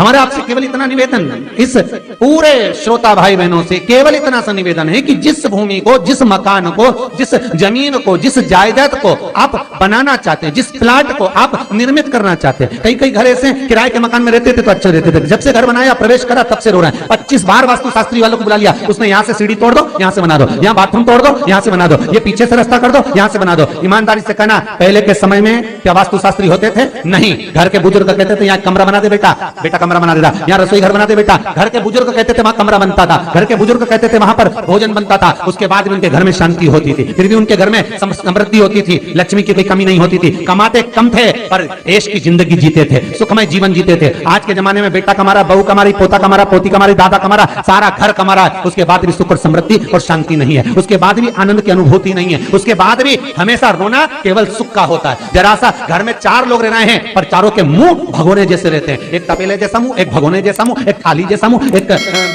हमारा आपसे केवल इतना निवेदन, इस पूरे श्रोता भाई बहनों से केवल इतना सा निवेदन है कि जिस भूमि को, जिस मकान को, जिस जमीन को, जिस जायदाद को आप बनाना चाहते हैं, जिस प्लाट को आप निर्मित करना चाहते हैं, कई कई घर ऐसे किराए के मकान में रहते थे तो अच्छे रहते थे, जब से घर बनाया प्रवेश करा तब से रो रहे हैं। 25 बार वास्तु शास्त्री वालों को बुला लिया, उसने यहाँ से सीढ़ी तोड़ दो, यहाँ से बना दो, यहाँ बाथरूम तोड़ दो, यहाँ से बना दो, ये पीछे से रास्ता कर दो, यहाँ से बना दो। ईमानदारी से कहना, पहले के समय में क्या वास्तु शास्त्री होते थे? नहीं। घर के बुजुर्ग कहते थे यहाँ कमरा बना दे बेटा, बेटा कमरा बना देता, यहाँ रसोई घर बना दे बेटा, घर के बुजुर्ग कहते थे वहां कमरा बनता था, घर के बुजुर्ग कहते थे वहां पर भोजन बनता था, उसके बाद भी उनके घर में शांति होती थी, फिर भी उनके घर में समृद्धि होती थी, लक्ष्मी की कोई कमी नहीं होती थी, कमाते कम थे पर ऐश की जिंदगी जीते थे, सुखमय जीवन जीते थे। आज के जमाने में बेटा कमा रहा, बहू कमा रही, पोता कमा रहा, पोती कमा रही, दादा कमा रहा, सारा घर कमा रहा है, उसके बाद भी सुख और समृद्धि और शांति नहीं है, उसके बाद भी आनंद की अनुभूति नहीं है, उसके बाद भी हमेशा रोना केवल सुख का होता है। जरा सा घर में 4 लोग रह रहे हैं पर चारों के मुंह भगोने जैसे रहते हैं, एक तपेले जैसा मुंह, एक भगोने जैसा मुंह, एक थाली जैसा मुंह, एक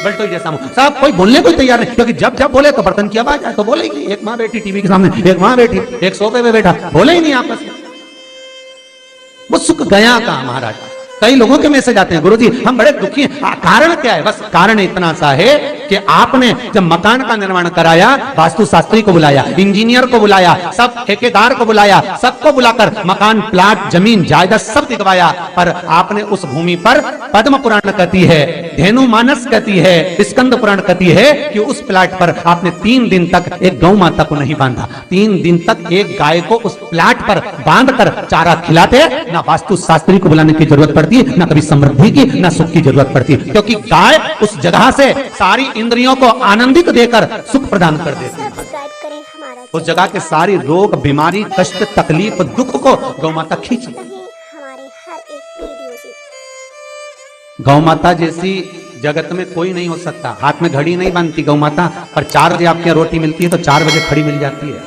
बल्टोई जैसा मुंह, सब कोई बोलने को तैयार नहीं, क्योंकि जब जब बोले तो बर्तन की आवाज आए तो बोलेगी। एक माँ बैठी टीवी के सामने, एक माँ बैठी, एक सोफे पे बैठा, बोले ही नहीं आपस में। वो सुख गया कहां महाराज? कई लोगों के मैसेज आते हैं, गुरुजी हम बड़े दुखी हैं, कारण क्या है? बस कारण इतना सा है कि आपने जब मकान का निर्माण कराया, वास्तु शास्त्री को बुलाया, इंजीनियर को बुलाया, सब ठेकेदार को बुलाया, सबको बुलाकर मकान, प्लाट, जमीन, जायदाद सब दिखवाया, पर आपने उस भूमि पर पद्म पुराण कहती है, धेनु मानस कहती है, स्कंद पुराण कहती है कि उस प्लाट पर आपने 3 दिन तक एक गौ माता को नहीं बांधा, 3 दिन तक एक गाय को उस प्लाट पर बांधकर चारा खिलाते। ना वास्तु शास्त्री को बुलाने की जरूरत पड़ती, ना कभी समृद्धि की, ना सुख की जरूरत पड़ती, क्योंकि गाय उस जगह से सारी इंद्रियों को आनंदित देकर सुख प्रदान कर देती है। उस जगह के सारी रोग, बीमारी, कष्ट, तकलीफ, दुख को गौ माता खींच लेती। गौ माता जैसी जगत में कोई नहीं हो सकता। हाथ में घड़ी नहीं बांधती गौ माता, पर 4 बजे आपके यहाँ रोटी मिलती है तो 4 बजे खड़ी मिल जाती है।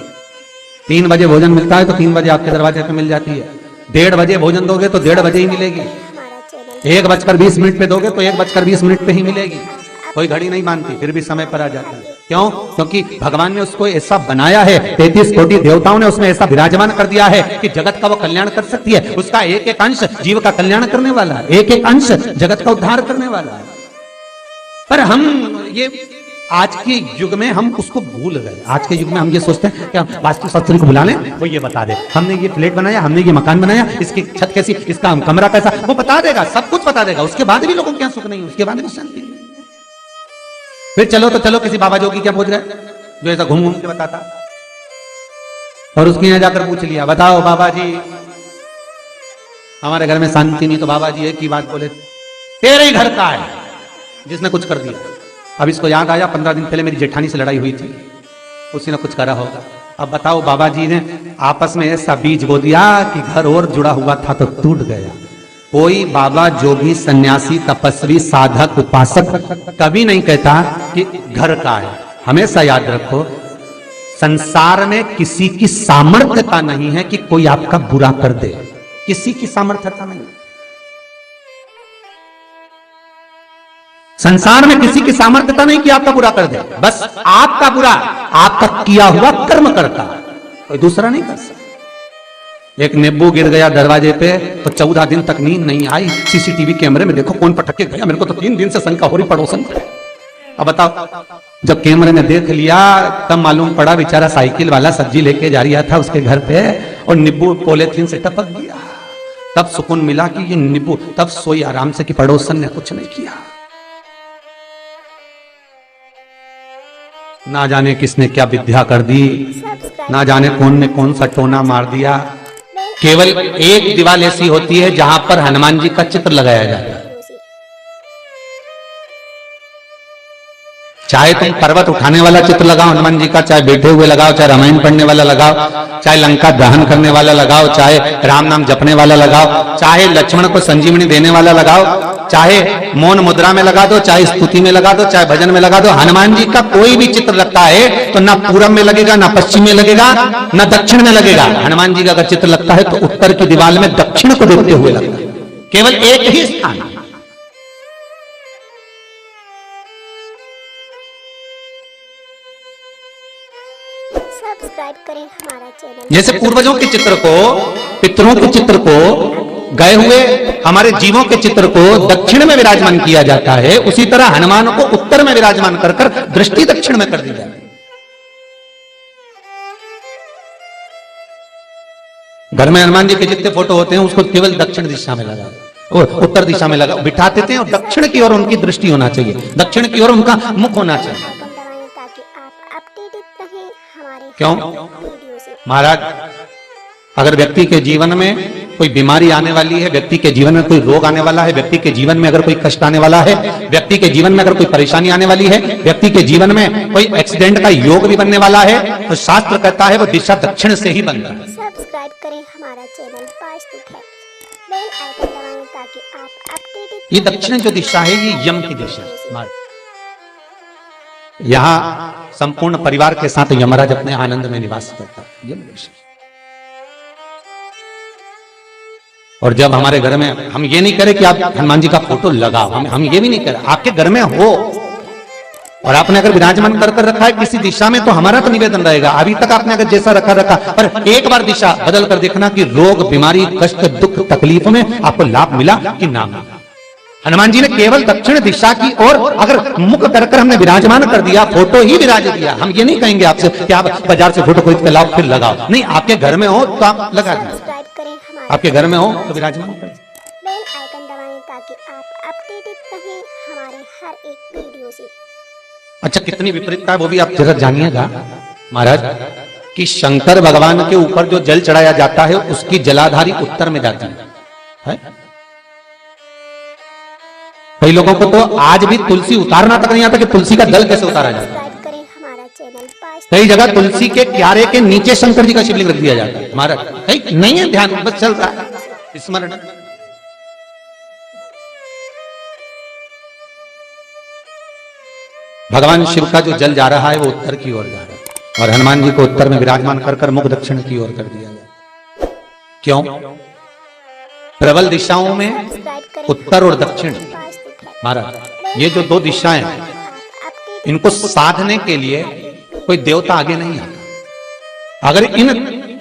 3 बजे भोजन मिलता है तो 3 बजे आपके दरवाजे पे मिल जाती है। 1:30 बजे भोजन दोगे तो 1:30 बजे ही मिलेगी। 1:20 पे दोगे तो 1:20 पे ही मिलेगी। कोई घड़ी नहीं मानती, फिर भी समय पर आ जाता है। क्यों? क्योंकि भगवान ने उसको ऐसा बनाया है, 33 कोटि देवताओं ने उसमें ऐसा विराजमान कर दिया है कि जगत का वो कल्याण कर सकती है। उसका एक एक अंश जीव का कल्याण करने वाला है, एक एक अंश जगत का उद्धार करने वाला है। पर हम ये आज के युग में हम उसको भूल गए। आज के युग में हम ये सोचते हैं कि वास्तु शास्त्री को बुला लें, वो ये बता दे, हमने ये फ्लैट बनाया, हमने ये मकान बनाया, इसकी छत कैसी, इसका कमरा कैसा, वो बता देगा, सब कुछ बता देगा। उसके बाद भी लोगों के यहाँ सुख नहीं, उसके बाद भी शांति नहीं। फिर चलो तो चलो किसी बाबा जोगी क्या पूछ रहे, जो ऐसा घूम घूम के बताता, और उसके यहाँ जाकर पूछ लिया, बताओ बाबा जी हमारे घर में शांति नहीं, तो बाबा जी एक ही बात बोले, तेरे ही घर का है जिसने कुछ कर दिया। अब इसको याद आया 15 दिन पहले मेरी जेठानी से लड़ाई हुई थी, उसी ने कुछ करा होगा। अब बताओ बाबा जी ने आपस में ऐसा बीज बो दिया कि घर और जुड़ा हुआ था तो टूट गया। कोई बाबा जोगी सन्यासी तपस्वी साधक उपासक कभी नहीं कहता कि घर का है। हमेशा याद रखो, संसार में किसी की सामर्थ्यता नहीं है कि कोई आपका बुरा कर दे, किसी की सामर्थ्यता नहीं। संसार में किसी की सामर्थ्यता नहीं कि आपका बुरा कर दे, बस आपका बुरा आपका किया हुआ कर्म करता, कोई दूसरा नहीं कर सकता। एक नींबू गिर गया दरवाजे पे तो 14 दिन तक नींद नहीं आई, सीसीटीवी कैमरे में देखो कौन पटक के गया, मेरे को तो 3 दिन से शंका हो रही पड़ोसन। अब बताओ, जब कैमरे में देख लिया तब मालूम पड़ा बेचारा साइकिल वाला सब्जी लेके जा रहा था उसके घर पे और नींबू पॉलीथीन से टपक गया। तब सुकून मिला कि ये नींबू, तब सोई आराम से कि पड़ोसन ने कुछ नहीं किया। ना जाने किसने क्या विद्या कर दी, ना जाने कौन ने कौन सा टोना मार दिया। केवल एक दीवार ऐसी होती है जहां पर हनुमान जी का चित्र लगाया जाता है। चाहे तुम पर्वत उठाने वाला चित्र लगाओ हनुमान जी का, चाहे बैठे हुए लगाओ, चाहे रामायण पढ़ने वाला लगाओ, चाहे लंका दहन करने वाला लगाओ, चाहे राम नाम जपने वाला लगाओ, चाहे लक्ष्मण को संजीवनी देने वाला लगाओ, चाहे मौन मुद्रा में लगा दो, चाहे स्तुति में लगा दो, चाहे भजन में लगा दो। हनुमान जी का कोई भी चित्र लगता है तो ना पूरब में लगेगा, ना पश्चिम में लगेगा, ना दक्षिण में लगेगा। हनुमान जी का अगर चित्र लगता है तो उत्तर की दीवार में दक्षिण को देखते हुए लगता है, केवल एक ही स्थान। सब्सक्राइब करें हमारा चैनल। जैसे पूर्वजों के चित्र को, पितरों के चित्र को गए हुए हमारे जीवों के चित्र को दक्षिण में विराजमान किया जाता है, उसी तरह हनुमान को उत्तर में विराजमान कर कर दृष्टि दक्षिण में कर दी जाती है। घर में हनुमान जी के जितने फोटो होते हैं उसको केवल दक्षिण दिशा में लगा और उत्तर दिशा में लगा बिठा देते हैं और दक्षिण की ओर उनकी दृष्टि होना चाहिए, दक्षिण की ओर उनका मुख होना चाहिए। क्यों महाराज? अगर व्यक्ति के जीवन में कोई बीमारी आने वाली है, व्यक्ति के जीवन में कोई रोग आने वाला है, व्यक्ति के जीवन में अगर कोई कष्ट आने वाला है, व्यक्ति के जीवन में अगर कोई परेशानी आने वाली है, व्यक्ति के जीवन में कोई एक्सीडेंट का योग भी बनने वाला है, तो शास्त्र कहता है वो दिशा दक्षिण से ही बनता है। सब्सक्राइब करें हमारा channel Vastu fact, bell icon दबाएं ताकि आप अपडेटेड। ये दक्षिण जो दिशा है ये यम की दिशा है। यहाँ संपूर्ण परिवार के साथ यमराज अपने आनंद में निवास करता है, यम दिशा। और जब हमारे घर में, हम ये नहीं करें कि आप हनुमान जी का फोटो लगाओ, हम ये भी नहीं करें, आपके घर में हो और आपने अगर विराजमान कर रखा है किसी दिशा में, तो हमारा तो निवेदन रहेगा, अभी तक आपने अगर जैसा रखा पर एक बार दिशा बदल कर देखना कि रोग, बीमारी, कष्ट, दुख, तकलीफ में आपको लाभ मिला कि ना मिला। हनुमान जी ने केवल दक्षिण दिशा की ओर अगर मुख कर हमने विराजमान कर दिया, फोटो ही विराज दिया। हम ये नहीं कहेंगे आपसे कि आप बाजार से फोटो खरीद के लाओ फिर लगाओ, नहीं, आपके घर में हो तो आप लगा दीजिए, आपके घर में हो तो विराजमान करें। बेल आइकन दबाएं ताकि आप अपडेटेड रहें हमारे हर एक वीडियो से। अच्छा, कितनी विपरीतता है वो भी आप जरा जानिएगा महाराज, कि शंकर भगवान के ऊपर जो जल चढ़ाया जाता है उसकी जलाधारी उत्तर में जाती है। कई लोगों को तो आज भी तुलसी उतारना तक नहीं आता कि तुलसी का जल कैसे उतारा जाता है। कई जगह तुलसी के क्यारे के नीचे शंकर जी का शिवलिंग रख दिया जाता है महाराज, कहीं नहीं है ध्यान, बस चल रहा है स्मरण। भगवान शिव का जो जल जा रहा है वो उत्तर की ओर जा रहा है और हनुमान जी को उत्तर में विराजमान कर मुख दक्षिण की ओर कर दिया गया। क्यों? प्रबल दिशाओं में उत्तर और दक्षिण महाराज, ये जो दो दिशाएं इनको साधने के लिए कोई देवता आगे नहीं आता। अगर इन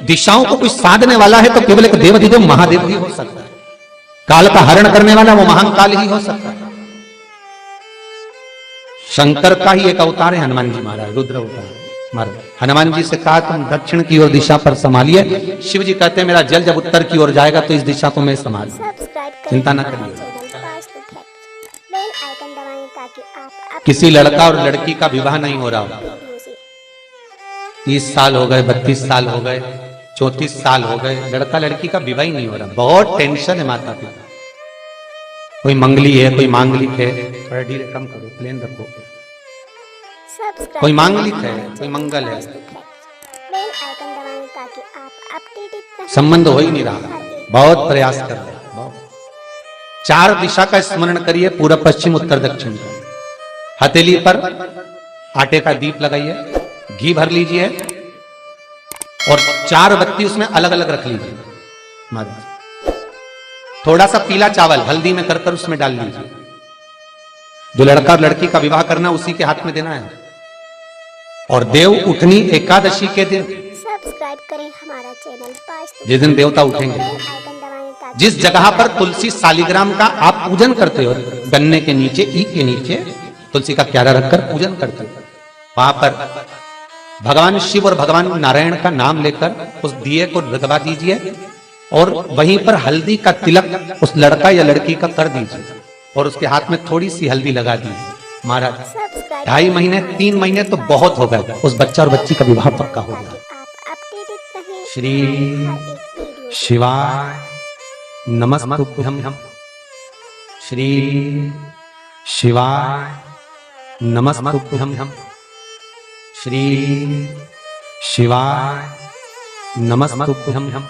दिशाओं को कोई साधने वाला है तो केवल एक देवाधिदेव महादेव ही हो सकता है। काल का हरण करने वाला वो महाकाल ही हो सकता है। शंकर का ही एक अवतार है हनुमान जी महाराज, रुद्र अवतार महाराज। हनुमान जी से कहा तुम दक्षिण की ओर दिशा पर संभालिए, शिव जी कहते हैं मेरा जल जब उत्तर की ओर जाएगा तो इस दिशा को मैं संभाल, चिंता न करिए। किसी लड़का और लड़की का विवाह नहीं हो रहा हो, 30 साल हो गए, 32 साल हो गए, 34 साल हो गए, लड़का लड़की का विवाह ही नहीं हो रहा, बहुत टेंशन है माता पिता। कोई मंगली है, कोई मांगलिक है, थोड़ा ढीले कम करो, प्लेन रखो, कोई मांगलिक है, कोई मंगल है, संबंध हो ही नहीं रहा, बहुत प्रयास कर रहे हैं। 4 दिशा का स्मरण करिए, पूर्व पश्चिम उत्तर दक्षिण का। हथेली पर आटे का दीप लगाइए, घी भर लीजिए और 4 बत्ती उसमें अलग अलग रख लीजिए महाराज। थोड़ा सा पीला चावल हल्दी में कर उसमें डाल लीजिए। जो लड़का और लड़की का विवाह करना उसी के हाथ में देना है। और देव उठनी एकादशी के दिन सब्सक्राइब करें हमारा चैनल, जिस दिन देवता उठेंगे, जिस जगह पर तुलसी सालिग्राम का आप पूजन करते हो, गन्ने के नीचे, ईख के नीचे तुलसी का क्यारा रखकर पूजन करते हो, वहां पर भगवान शिव और भगवान नारायण का नाम लेकर उस दिए को लगवा दीजिए और वहीं पर हल्दी का तिलक उस लड़का या लड़की का कर दीजिए और उसके हाथ में थोड़ी सी हल्दी लगा दीजिए महाराज। 2.5 महीने 3 महीने तो बहुत हो गए, उस बच्चा और बच्ची का विवाह पक्का हो गया। श्री शिवाय नमस्तुभ्यं, श्री शिवाय नमस्तुभ्यं, श्री शिवाय नमस्तुभ्यं।